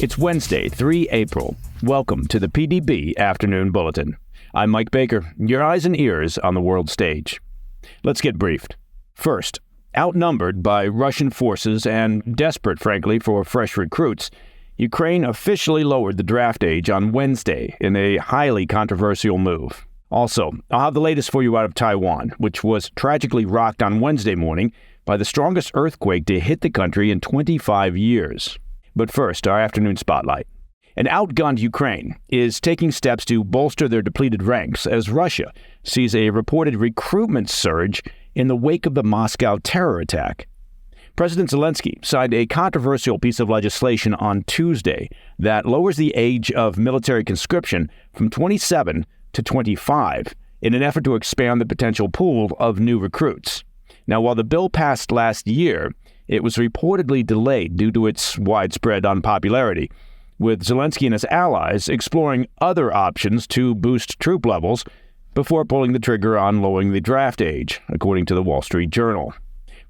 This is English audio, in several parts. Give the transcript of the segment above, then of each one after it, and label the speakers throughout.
Speaker 1: It's Wednesday, 3 April. Welcome to the PDB Afternoon Bulletin. I'm Mike Baker, your eyes and ears on the world stage. Let's get briefed. First, outnumbered by Russian forces and desperate, frankly, for fresh recruits, Ukraine officially lowered the draft age on Wednesday in a highly controversial move. Also, I'll have the latest for you out of Taiwan, which was tragically rocked on Wednesday morning by the strongest earthquake to hit the country in 25 years. But first, our afternoon spotlight. An outgunned Ukraine is taking steps to bolster their depleted ranks as Russia sees a reported recruitment surge in the wake of the Moscow terror attack. President Zelensky signed a controversial piece of legislation on Tuesday that lowers the age of military conscription from 27 to 25 in an effort to expand the potential pool of new recruits. Now, while the bill passed last year, it was reportedly delayed due to its widespread unpopularity, with Zelensky and his allies exploring other options to boost troop levels before pulling the trigger on lowering the draft age, according to the Wall Street Journal.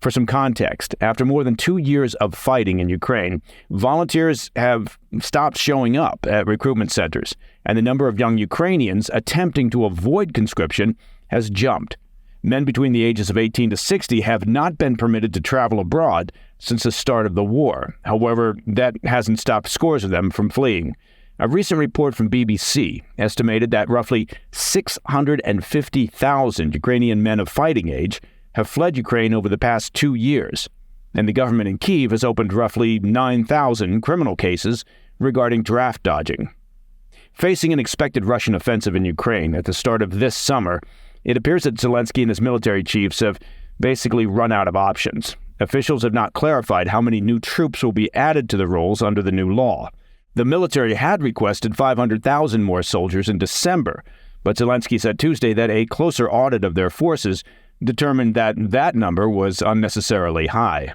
Speaker 1: For some context, after more than 2 years of fighting in Ukraine, volunteers have stopped showing up at recruitment centers, and the number of young Ukrainians attempting to avoid conscription has jumped. Men between the ages of 18 to 60 have not been permitted to travel abroad since the start of the war. However, that hasn't stopped scores of them from fleeing. A recent report from BBC estimated that roughly 650,000 Ukrainian men of fighting age have fled Ukraine over the past 2 years, and the government in Kyiv has opened roughly 9,000 criminal cases regarding draft dodging. Facing an expected Russian offensive in Ukraine at the start of this summer, it appears that Zelensky and his military chiefs have basically run out of options. Officials have not clarified how many new troops will be added to the rolls under the new law. The military had requested 500,000 more soldiers in December, but Zelensky said Tuesday that a closer audit of their forces determined that that number was unnecessarily high.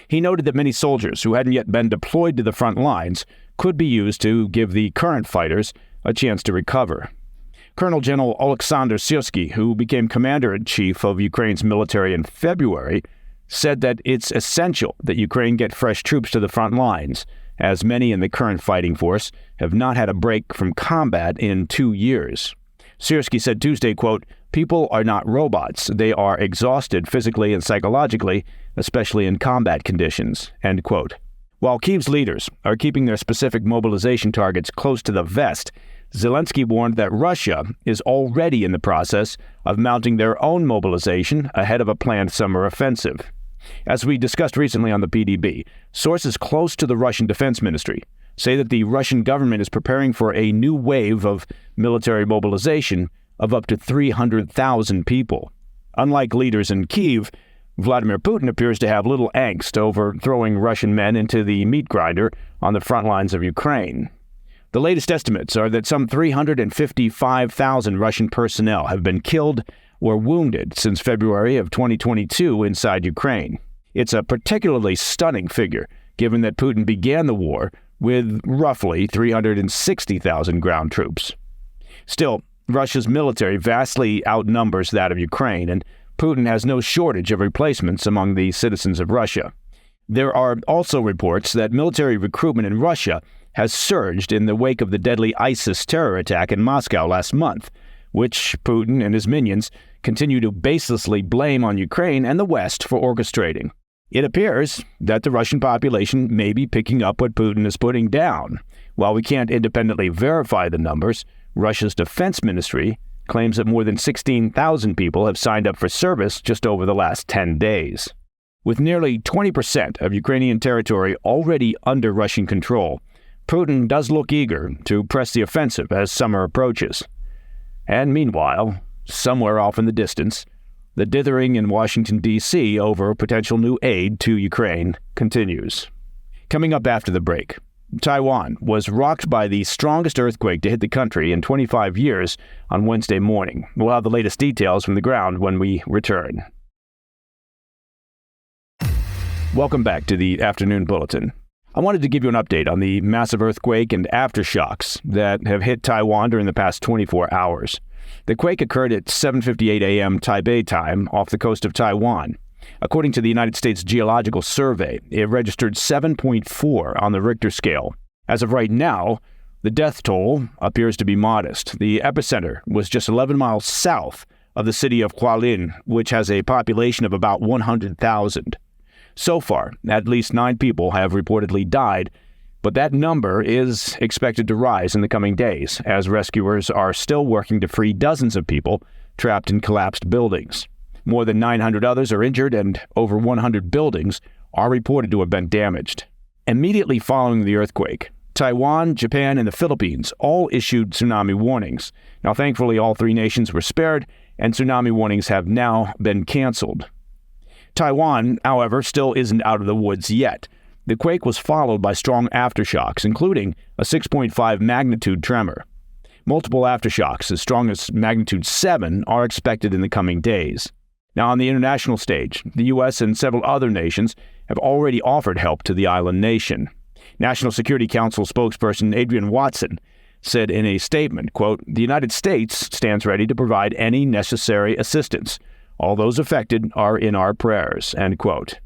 Speaker 1: He noted that many soldiers who hadn't yet been deployed to the front lines could be used to give the current fighters a chance to recover. Colonel General Alexander Syrsky, who became commander-in-chief of Ukraine's military in February, said that it's essential that Ukraine get fresh troops to the front lines, as many in the current fighting force have not had a break from combat in 2 years. Syrsky said Tuesday, quote, "People are not robots. They are exhausted physically and psychologically, especially in combat conditions," end quote. While Kyiv's leaders are keeping their specific mobilization targets close to the vest, Zelensky warned that Russia is already in the process of mounting their own mobilization ahead of a planned summer offensive. As we discussed recently on the PDB, sources close to the Russian Defense Ministry say that the Russian government is preparing for a new wave of military mobilization of up to 300,000 people. Unlike leaders in Kyiv, Vladimir Putin appears to have little angst over throwing Russian men into the meat grinder on the front lines of Ukraine. The latest estimates are that some 355,000 Russian personnel have been killed or wounded since February of 2022 inside Ukraine. It's a particularly stunning figure, given that Putin began the war with roughly 360,000 ground troops. Still, Russia's military vastly outnumbers that of Ukraine, and Putin has no shortage of replacements among the citizens of Russia. There are also reports that military recruitment in Russia has surged in the wake of the deadly ISIS terror attack in Moscow last month, which Putin and his minions continue to baselessly blame on Ukraine and the West for orchestrating. It appears that the Russian population may be picking up what Putin is putting down. While we can't independently verify the numbers, Russia's defense ministry claims that more than 16,000 people have signed up for service just over the last 10 days. With nearly 20% of Ukrainian territory already under Russian control, Putin does look eager to press the offensive as summer approaches. And meanwhile, somewhere off in the distance, the dithering in Washington, D.C. over potential new aid to Ukraine continues. Coming up after the break, Taiwan was rocked by the strongest earthquake to hit the country in 25 years on Wednesday morning. We'll have the latest details from the ground when we return. Welcome back to the Afternoon Bulletin. I wanted to give you an update on the massive earthquake and aftershocks that have hit Taiwan during the past 24 hours. The quake occurred at 7:58 a.m. Taipei time off the coast of Taiwan. According to the United States Geological Survey, it registered 7.4 on the Richter scale. As of right now, the death toll appears to be modest. The epicenter was just 11 miles south of the city of Hualien, which has a population of about 100,000. So far, at least 9 people have reportedly died, but that number is expected to rise in the coming days as rescuers are still working to free dozens of people trapped in collapsed buildings. More than 900 others are injured, and over 100 buildings are reported to have been damaged. Immediately following the earthquake, Taiwan, Japan, and the Philippines all issued tsunami warnings. Now, thankfully, all 3 nations were spared, and tsunami warnings have now been canceled. Taiwan, however, still isn't out of the woods yet. The quake was followed by strong aftershocks, including a 6.5 magnitude tremor. Multiple aftershocks as strong as magnitude 7 are expected in the coming days. Now, on the international stage, the U.S. and several other nations have already offered help to the island nation. National Security Council spokesperson Adrian Watson said in a statement, quote, "The United States stands ready to provide any necessary assistance. All those affected are in our prayers," end quote.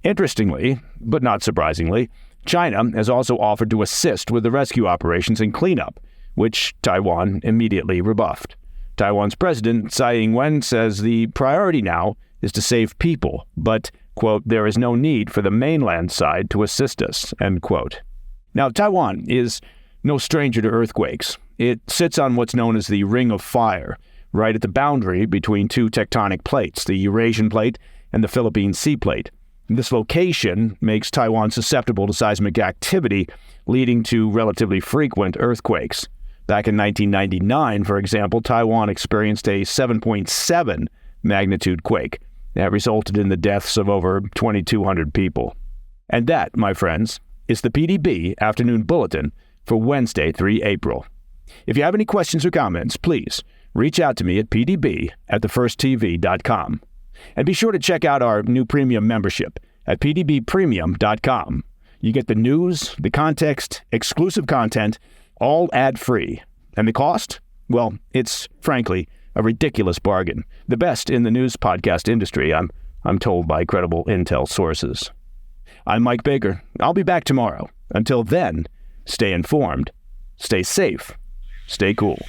Speaker 1: Interestingly, but not surprisingly, China has also offered to assist with the rescue operations and cleanup, which Taiwan immediately rebuffed. Taiwan's president, Tsai Ing-wen, says the priority now is to save people, but, quote, "there is no need for the mainland side to assist us," end quote. Now, Taiwan is no stranger to earthquakes. It sits on what's known as the Ring of Fire, right at the boundary between 2 tectonic plates, the Eurasian plate and the Philippine Sea plate. This location makes Taiwan susceptible to seismic activity, leading to relatively frequent earthquakes. Back in 1999, for example, Taiwan experienced a 7.7 magnitude quake that resulted in the deaths of over 2,200 people. And that, my friends, is the PDB Afternoon Bulletin for Wednesday, 3 April. If you have any questions or comments, please reach out to me at pdb@thefirsttv.com. And be sure to check out our new premium membership at pdbpremium.com. You get the news, the context, exclusive content, all ad-free. And the cost? Well, it's, frankly, a ridiculous bargain. The best in the news podcast industry, I'm told by credible intel sources. I'm Mike Baker. I'll be back tomorrow. Until then, stay informed, stay safe, stay cool.